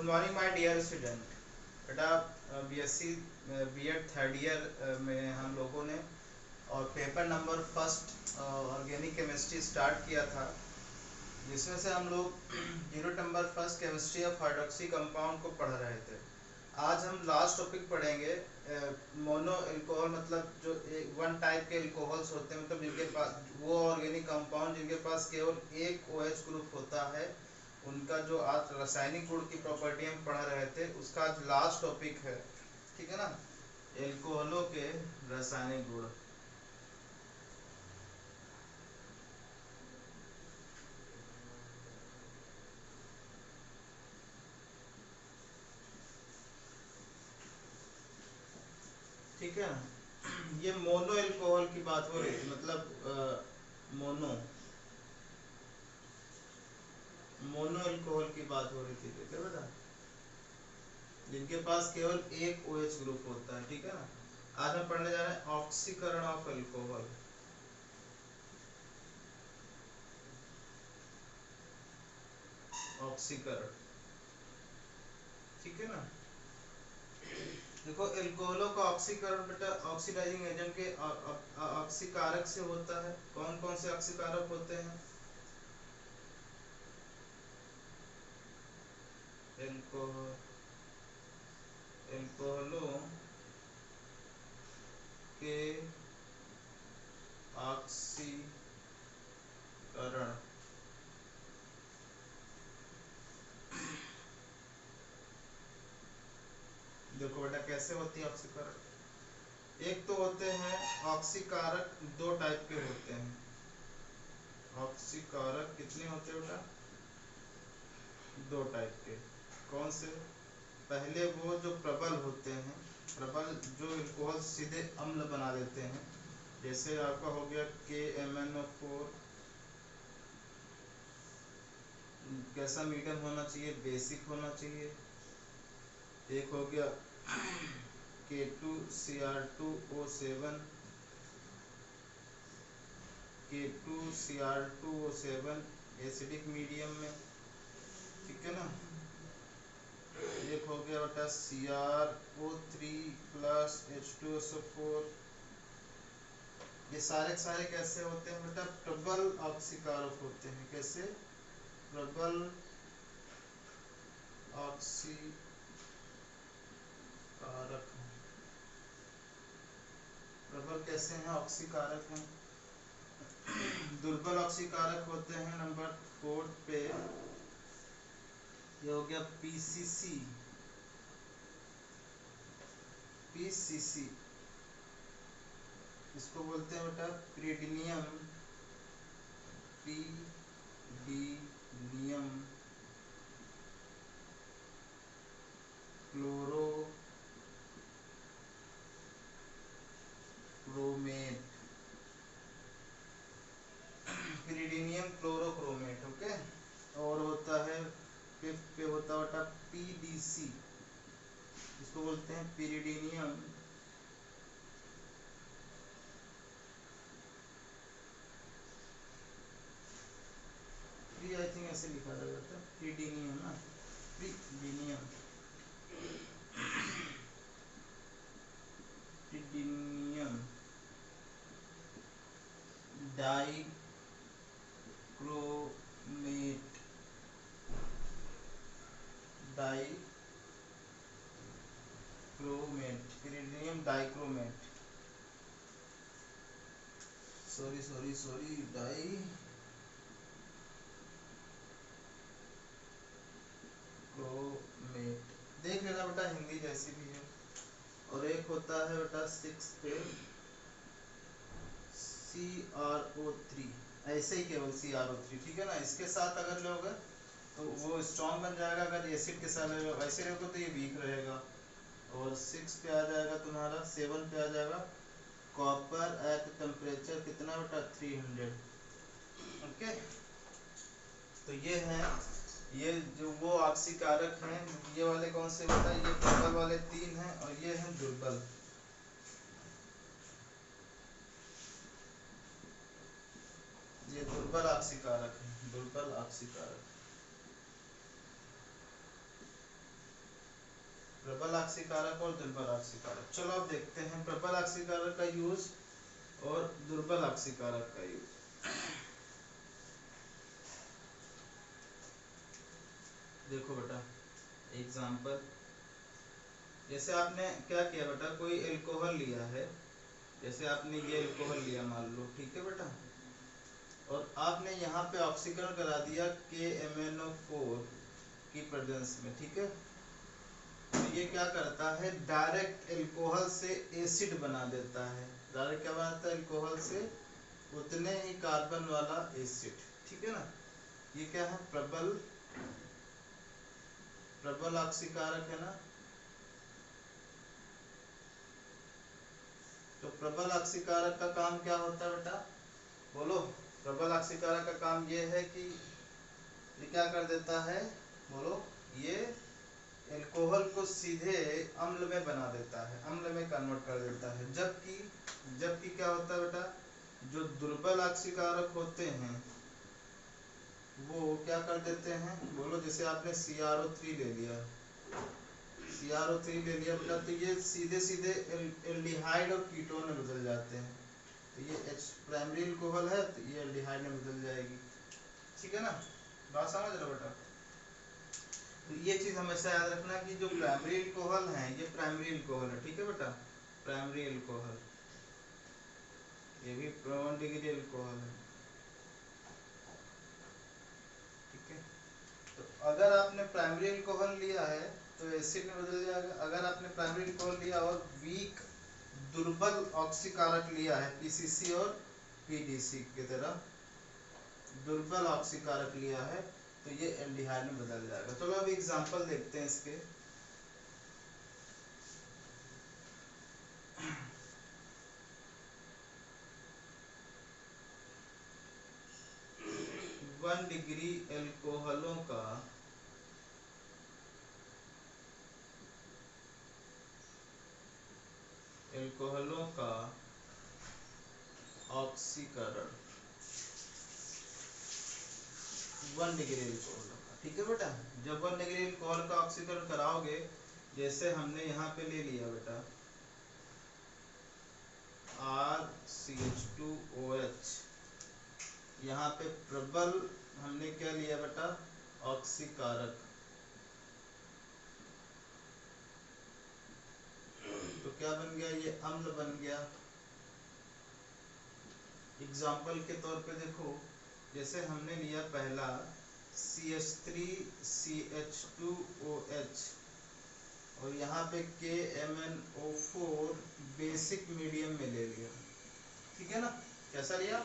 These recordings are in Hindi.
Good morning my dear student. बेटा बीएससी बीएड थर्ड ईयर में हम लोगों ने और paper number first organic chemistry start किया था, जिसमें से हम लोग unit number first chemistry of hydroxy compound को पढ़ रहे थे। आज हम लास्ट टॉपिक पढ़ेंगे मोनो एल्कोहल, मतलब जो वन टाइप के एल्कोहल्स होते हैं, मतलब जिनके पास वो ऑर्गेनिक कंपाउंड जिनके पास केवल एक OH ग्रुप होता है, उनका जो आज रासायनिक गुण की प्रॉपर्टी हम पढ़ रहे थे उसका आज लास्ट टॉपिक है। ठीक है ना, एल्कोहलों के रासायनिक गुण। ठीक है ना, ये मोनो एल्कोहल की बात हो रही थी, मतलब मोनो मोनो एल्कोहल की बात हो रही थी। ठीक है बेटा, जिनके पास केवल एक OH ग्रुप होता है। ठीक है ना, आज हम पढ़ने जा रहे हैं ऑक्सीकरण ऑफ एल्कोहल। ऑक्सीकरण, ठीक है ना। देखो, एल्कोहलों का ऑक्सीकरण बेटा ऑक्सीडाइजिंग एजेंट के ऑक्सीकारक से होता है। कौन कौन से ऑक्सीकारक होते हैं? एल्कोहल एल्कोहलों के ऑक्सीकरण देखो बेटा कैसे होती है ऑक्सीकरण। एक तो होते हैं ऑक्सीकारक, दो टाइप के होते हैं। ऑक्सीकारक कितने होते हैं बेटा? दो टाइप के। कौन से? पहले वो जो प्रबल होते हैं, प्रबल जो एल्कोहल सीधे अम्ल बना देते हैं, जैसे आपका हो गया KMnO4। कैसा मीडियम होना चाहिए? बेसिक होना चाहिए। एक हो गया K2Cr2O7, K2Cr2O7 एसिडिक मीडियम में। ठीक है ना। एक हो गया बेटा CrO3 प्लस H2SO4। ये सारे सारे कैसे होते हैं बेटा? प्रबल ऑक्सीकारक होते हैं। कैसे? प्रबल ऑक्सीकारक। प्रबल कैसे हैं? ऑक्सीकारक हैं। दुर्बल ऑक्सीकारक होते हैं नंबर 4 पे। ये हो गया PCC। इसको बोलते हैं बेटा पीडीनियम क्लोरोक्रोमेट। पिरिडीनियम क्लोरोक्रोमेट। ओके। और होता है 5th पे होता है PDC। इसको बोलते हैं पिरिडीनियम आई थिंक ऐसे लिखा जाता है पिरिडीनियम ना, पिरिडीनियम पिरिडीनियम डाइक्रोमेट। पिरिडीनियम डाइक्रोमेट। Sorry dichromate. देख लेना बेटा, हिंदी जैसी भी है। और एक होता है बेटा 6 पे CrO3। ऐसे ही केवल CrO3। ठीक है ना। इसके साथ अगर लोगे तो वो स्ट्रॉन्ग बन जाएगा, अगर एसिड के साथ वैसे रहोगे तो ये वीक रहेगा। और 6 पे आ जाएगा तुम्हारा, 7 पे आ जाएगा कॉपर एट टेम्परेचर कितना बेटा? 300। ओके। तो ये है, ये जो वो ऑक्सीकारक हैं। ये वाले कौन से बेटा? ये प्रबल वाले 3 हैं और ये हैं दुर्बल। ये दुर्बल ऑक्सीकारक है, दुर्बल ऑक्सीकारक। प्रबल ऑक्सीकारक और दुर्बल ऑक्सीकारक। चलो अब देखते हैं प्रबल ऑक्सीकारक का यूज और दुर्बल ऑक्सीकारक का यूज। देखो बेटा एग्जाम्पल, जैसे आपने क्या किया बेटा, कोई एल्कोहल लिया है, जैसे आपने ये एल्कोहल लिया मान लो, ठीक है बेटा, और आपने यहाँ पे ऑक्सीकरण करा दिया KMnO4 की प्रेजेंस में, ठीक है। तो ये क्या करता है, डायरेक्ट एल्कोहल से एसिड बना देता है। डायरेक्ट क्या बनाता है, एल्कोहल से उतने ही कार्बन वाला एसिड, ठीक है ना। ये क्या है, प्रबल प्रबल ऑक्सीकारक है ना। तो प्रबल ऑक्सीकारक का काम क्या होता है बेटा, बोलो। प्रबल ऑक्सीकारक का काम ये है कि ये क्या कर देता है, बोलो, ये एल्कोहल को सीधे अम्ल में बना देता है, अम्ल में कन्वर्ट कर देता है। जबकि जबकि क्या होता है बेटा, जो दुर्बल ऑक्सीकारक होते हैं वो क्या कर देते हैं, बोलो, जैसे आपने CrO3 ले लिया, CrO3 ले लिया बेटा, तो ये सीधे सीधे एल्डिहाइड और कीटोन में बदल जाते हैं। तो ये H प्राइमरी एल्कोहल है, तो ये एल्डिहाइड में बदल जाएगी, ठीक है ना। बात समझ रहे हो बेटा। तो ये चीज हमेशा याद रखना कि जो प्राइमरी एल्कोहल है ये प्राइमरी एल्कोहल है, ठीक है बेटा, प्राइमरी एल्कोहल, ये भी 1 डिग्री एल्कोहल है, ठीक है। तो अगर आपने प्राइमरी एल्कोहल लिया है तो एसिड में बदल जाएगा। अगर आपने प्राइमरी एल्कोहल लिया और वीक दुर्बल ऑक्सीकारक लिया है, PCC और PDC की तरह दुर्बल ऑक्सीकारक लिया है, तो ये एल्डिहाइड में बदल जाएगा। चलो अब एग्जांपल देखते हैं इसके। 1 डिग्री एल्कोहलों का ऑक्सीकरण 1 डिग्री एल्कोहल का, ठीक है बेटा। जब 1 डिग्री एल्कोहल का ऑक्सीकरण कराओगे, जैसे हमने यहाँ पे ले लिया बेटा RCH2OH, यहाँ पे प्रबल हमने क्या लिया बेटा, ऑक्सीकारक, तो क्या बन गया, ये अम्ल बन गया। एग्जाम्पल के तौर पे देखो, जैसे हमने लिया पहला CH3CH2OH और यहाँ पे KMnO4 बेसिक मीडियम में ले लिया, ठीक है ना। कैसा लिया,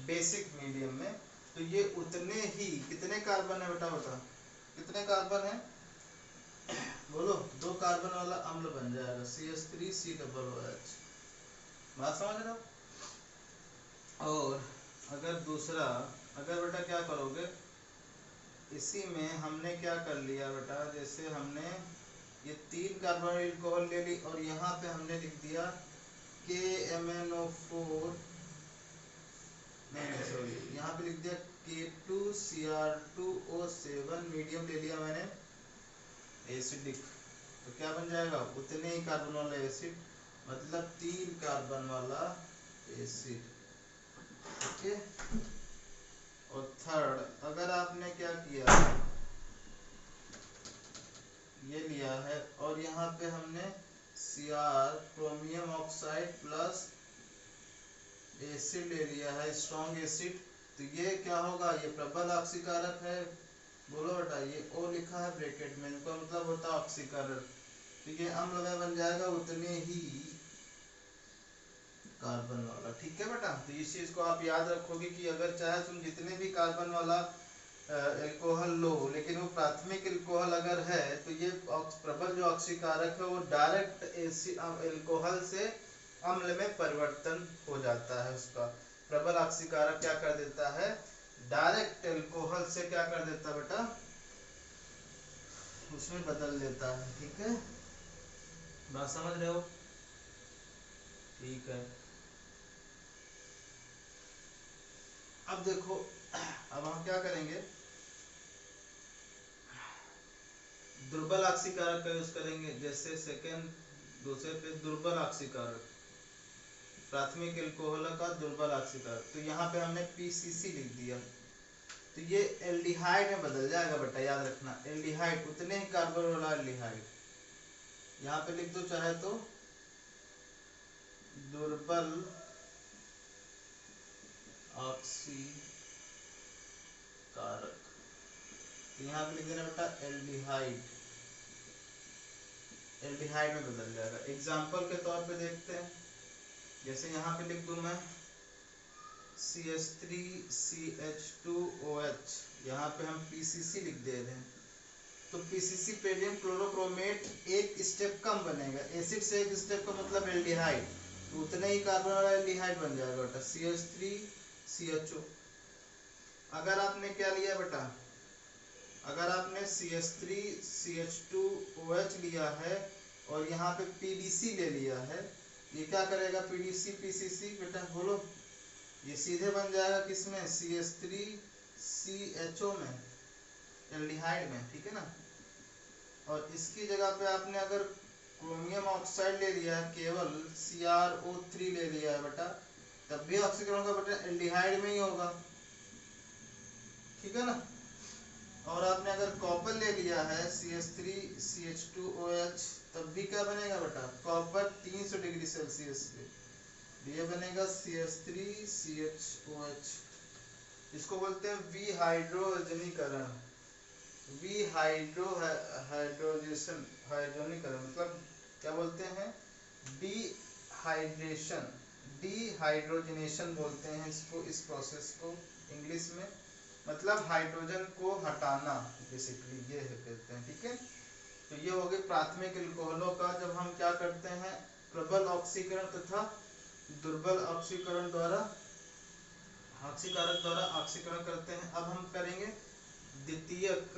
बेसिक मीडियम में। तो ये उतने ही, कितने कार्बन है बेटा, बता कितने कार्बन है, बोलो, 2 कार्बन वाला अम्ल बन जाएगा CH3COOH। बात समझ रहे हो। और अगर दूसरा, अगर बेटा क्या करोगे, इसी में हमने क्या कर लिया बेटा, जैसे हमने ये 3 कार्बन एल्कोहल ले ली और यहाँ पे हमने लिख दिया KMnO4, नहीं सॉरी, यहाँ पे लिख दिया K2Cr2O7 मीडियम ले लिया मैंने एसिडिक। तो क्या बन जाएगा, उतने ही कार्बन वाला एसिड, मतलब 3 कार्बन वाला एसिड, ठीक है। और थर्ड, अगर आपने क्या किया, ये लिया है और यहाँ पे हमने Cr chromium oxide plus acid ले लिया है, स्ट्रॉन्ग एसिड, तो ये क्या होगा, ये प्रबल ऑक्सीकारक है, बोलो बेटा, ये O लिखा है ब्रैकेट में, इसका मतलब होता है ऑक्सीकरण। तो ये अम्ल में बन जाएगा उतने ही कार्बन वाला, ठीक है बेटा। तो इस चीज को आप याद रखोगे कि अगर चाहे तुम जितने भी कार्बन वाला एल्कोहल लो, लेकिन वो प्राथमिक एल्कोहल अगर है तो ये प्रबल जो ऑक्सीकारक है वो डायरेक्ट एल्कोहल से अम्ल में परिवर्तन हो जाता है। उसका प्रबल ऑक्सीकारक क्या कर देता है, डायरेक्ट एल्कोहल से क्या कर देता है बेटा, उसमें बदल देता है, ठीक है। बात समझ रहे हो, ठीक है। अब देखो, अब हम क्या करेंगे, दुर्बल ऑक्सीकारक का यूज करेंगे, जैसे सेकेंड दूसरे पे दुर्बल ऑक्सीकारक, प्राथमिक एल्कोहल का दुर्बल ऑक्सीकारक, तो यहाँ पे हमने पीसीसी लिख दिया, तो ये एल्डिहाइड में बदल जाएगा बेटा, याद रखना एल्डिहाइड उतने ही कार्बन वाला एल्डिहाइड, यहाँ पे लिख दो चाहे तो दुर्बल ऑक्सीकारक, तो यहाँ पे लिख देना बेटा एल्डिहाइड, एल्डिहाइड में बदल जाएगा। एग्जाम्पल के तौर पे देखते हैं, जैसे यहाँ पे लिख दूं मैं CH3CH2OH, यहाँ पे हम PCC लिख दे रहे हैं, तो PCC पेडियम क्लोरोक्रोमेट एक स्टेप कम बनेगा, एसिड से एक स्टेप का मतलब एल्डिहाइड, तो उतने ही कार्बन वाला एल्डिहाइड बन जाएगा बेटा CH3CHO। अगर आपने क्या लिया बेटा, अगर आपने CH3CH2OH लिया है और यहाँ पे PDC ले लिया है, ये क्या करेगा PDC PCC बेटा बोलो, ये सीधे बन जाएगा किसमें CH3CHO में, एल्डिहाइड में, ठीक है ना। और इसकी जगह पे आपने अगर क्रोमियम ऑक्साइड ले लिया है, केवल CrO3 ले लिया है बेटा, तब भी ऑक्सीकरण का बेटा एल्डिहाइड में ही होगा, ठीक है ना। और आपने अगर कॉपर ले लिया है CH3CH2OH, तब भी क्या बनेगा बेटा, कॉपर 300 डिग्री सेल्सियस पे, ये बनेगा CH3CHOH, इसको बोलते हैं विहाइड्रोजनीकरण, हाइड्रोजेशन, हाइड्रोजनीकरण मतलब क्या बोलते हैं, डिहाइड्रेशन, डिहाइड्रोजनेशन बोलते हैं इसको, इस प्रोसेस को इंग्लिश में, मतलब हाइड्रोजन को हटाना बेसिकली, ये है कहते हैं, ठीक है। तो ये हो गए प्राथमिक एल्कोहलों का, जब हम क्या करते हैं प्रबल ऑक्सीकरण तथा दुर्बल ऑक्सीकरण द्वारा, ऑक्सीकारक द्वारा ऑक्सीकरण करते हैं। अब हम करेंगे द्वितीयक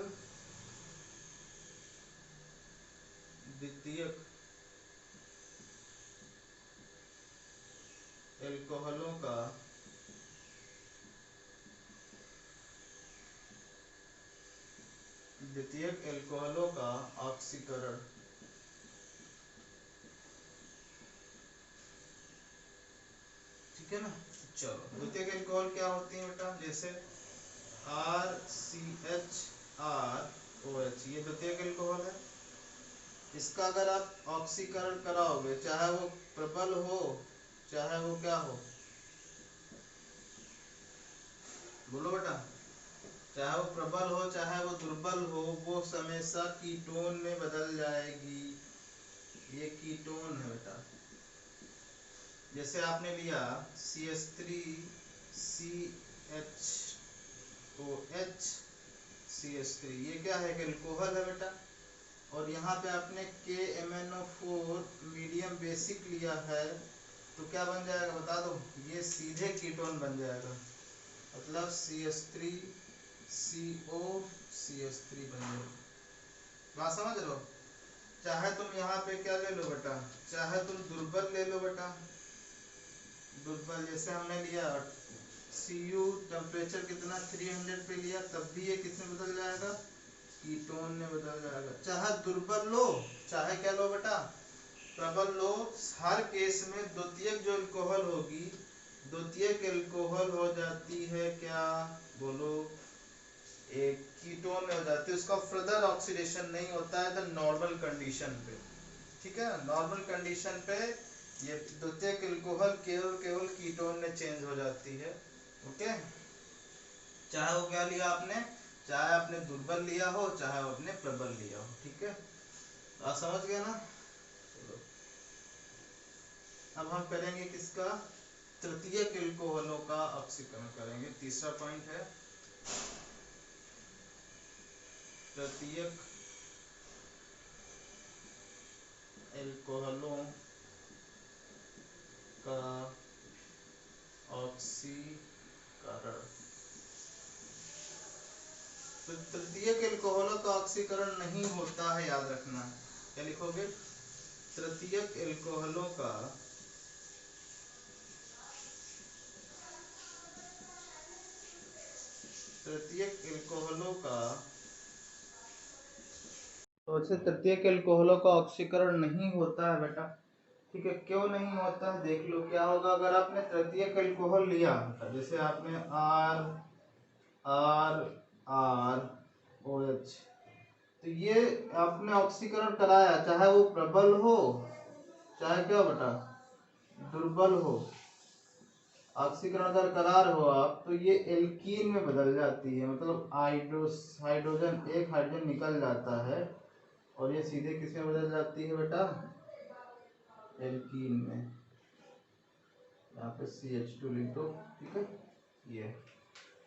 एल्कोहलों का ऑक्सीकरण, ठीक है ना। चलो द्वितीयक एल्कोहल क्या होती है बेटा, जैसे RCHROH, ये द्वितीयक एल्कोहल है, इसका अगर आप ऑक्सीकरण कराओगे, चाहे वो प्रबल हो चाहे वो क्या हो, बोलो बेटा, चाहे वो प्रबल हो चाहे वो दुर्बल हो, वो हमेशा कीटोन में बदल जाएगी, ये कीटोन है बेटा। जैसे आपने लिया CH3CHOH CH3, ये क्या है, एल्कोहल है बेटा, और यहाँ पे आपने KMnO4 मीडियम बेसिक लिया है, तो क्या बन जाएगा बता दो, ये सीधे कीटोन बन जाएगा, मतलब CH3CO CH3 बन जाएगा, बात समझ लो। चाहे तुम यहाँ पे क्या ले लो बेटा, चाहे तुम दुर्बल ले लो बेटा, दुर्बल जैसे हमने लिया Cu टेम्परेचर कितना 300 पे लिया, तब भी ये किसमें बदल जाएगा, कीटोन में बदल जाएगा। चाहे दुर्बल लो चाहे क्या लो बेटा प्रबल लो, हर केस में द्वितीयक जो एल्कोहल होगी, द्वितीयक एल्कोहल हो जाती है क्या, बोलो एक कीटोन में हो जाती है, उसका फर्दर ऑक्सीडेशन नहीं होता है द नॉर्मल कंडीशन पे, ठीक है। नॉर्मल कंडीशन पे ये द्वितीयक एल्कोहल केवल कीटोन में चेंज हो जाती है, ओके। चाहे वो क्या लिया आपने, चाहे आपने दुर्बल लिया हो चाहे आपने प्रबल लिया हो, ठीक है। तो आप समझ गए ना। चलो अब हम करेंगे किसका, तृतीयक एल्कोहलों का ऑक्सीकरण करेंगे, तीसरा पॉइंट है तृतीयक एल्कोहलों का ऑक्सीकरण। तो तृतीयक एल्कोहलों का ऑक्सीकरण नहीं होता है, याद रखना। क्या लिखोगे, तृतीयक एल्कोहलों का तो ऐसे तृतीयक एल्कोहलों का ऑक्सीकरण नहीं होता है बेटा। ठीक है, क्यों नहीं होता है देख लो। क्या होगा अगर आपने तृतीयक एल्कोहल लिया, जैसे आपने R R R O H, तो ये आपने ऑक्सीकरण कराया, चाहे वो प्रबल हो चाहे क्या बेटा दुर्बल हो, ऑक्सीकरण अगर करा रहे हो आप तो ये एल्कीन में बदल जाती है, मतलब हाइड्रोजन एक हाइड्रोजन निकल जाता है और ये सीधे किस में बदल जाती है बेटा एल्कीन में। यहाँ पे CH2 लिख दो। ठीक है, ये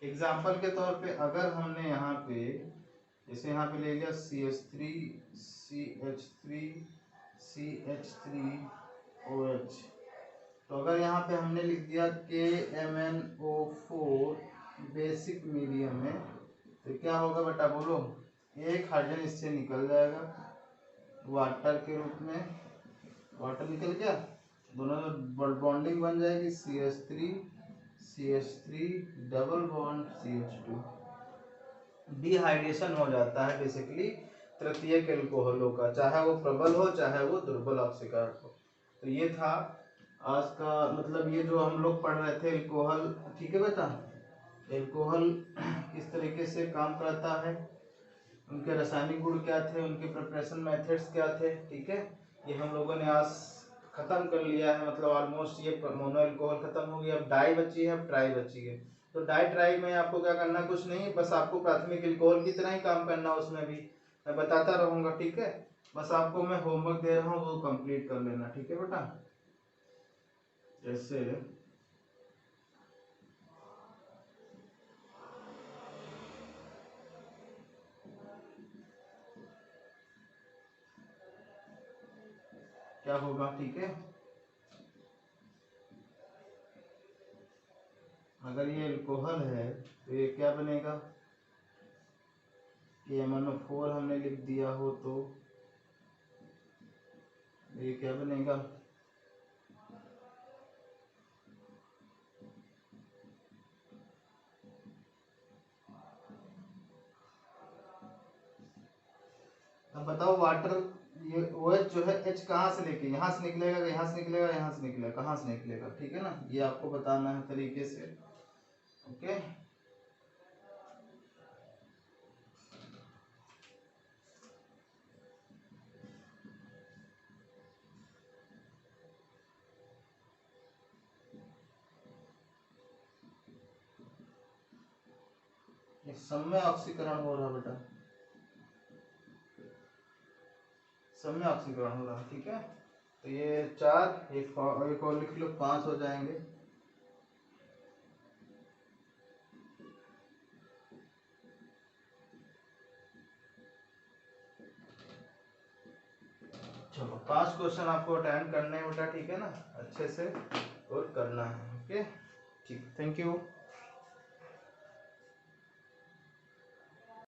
एग्जाम्पल के तौर पे अगर हमने यहाँ पे जैसे यहाँ पे ले लिया CH3 CH3 CH3OH, तो अगर यहाँ पे हमने लिख दिया KMnO4 बेसिक मीडियम में, तो क्या होगा बेटा बोलो, एक हाइड्रोजन इससे निकल जाएगा वाटर के रूप में, वाटर निकल गया, दोनों में बॉन्डिंग बन जाएगी CH3 double bond CH2, dehydration हो जाता है बेसिकली तृतीयक एल्कोहलों का, चाहे वो प्रबल हो चाहे वो दुर्बल ऑक्सीकरण हो। तो ये था आज का, मतलब ये जो हम लोग पढ़ रहे थे एल्कोहल। ठीक है बेटा, एल्कोहल किस तरीके से काम करता है, उनके रासायनिक गुण क्या थे, उनके प्रिपरेशन मेथड्स क्या थे। ठीक है, ये हम लोगों ने आज खत्म कर लिया है, मतलब ऑलमोस्ट ये मोनो एल्कोहल खत्म हो गया। अब डाई बची है, अब ट्राई बची है। तो डाई ट्राई में आपको क्या करना, कुछ नहीं, बस आपको प्राथमिक एल्कोहल की तरह ही काम करना, उसमें भी मैं बताता रहूंगा। ठीक है, बस आपको मैं होमवर्क दे रहा हूँ, वो कंप्लीट कर लेना। ठीक है बेटा, जैसे क्या होगा, ठीक है, अगर ये एल्कोहल है तो ये क्या बनेगा, KMnO4 हमने लिख दिया हो तो ये क्या बनेगा, अब बताओ वाटर, ये OH जो है H कहाँ से लेके, यहाँ से निकलेगा, यहाँ से निकलेगा, यहाँ से निकलेगा, कहाँ से निकलेगा। ठीक है ना, ये आपको बताना है तरीके से। ओके, ये समय ऑक्सीकरण हो रहा बेटा, समय ऑक्सीकरण हो रहा। ठीक है, तो ये 4 एक और लिख लो, 5 हो जाएंगे। चलो 5 क्वेश्चन आपको अटेंड करने हैं बेटा। ठीक है ना, अच्छे से और करना है। ओके, ठीक, थैंक यू।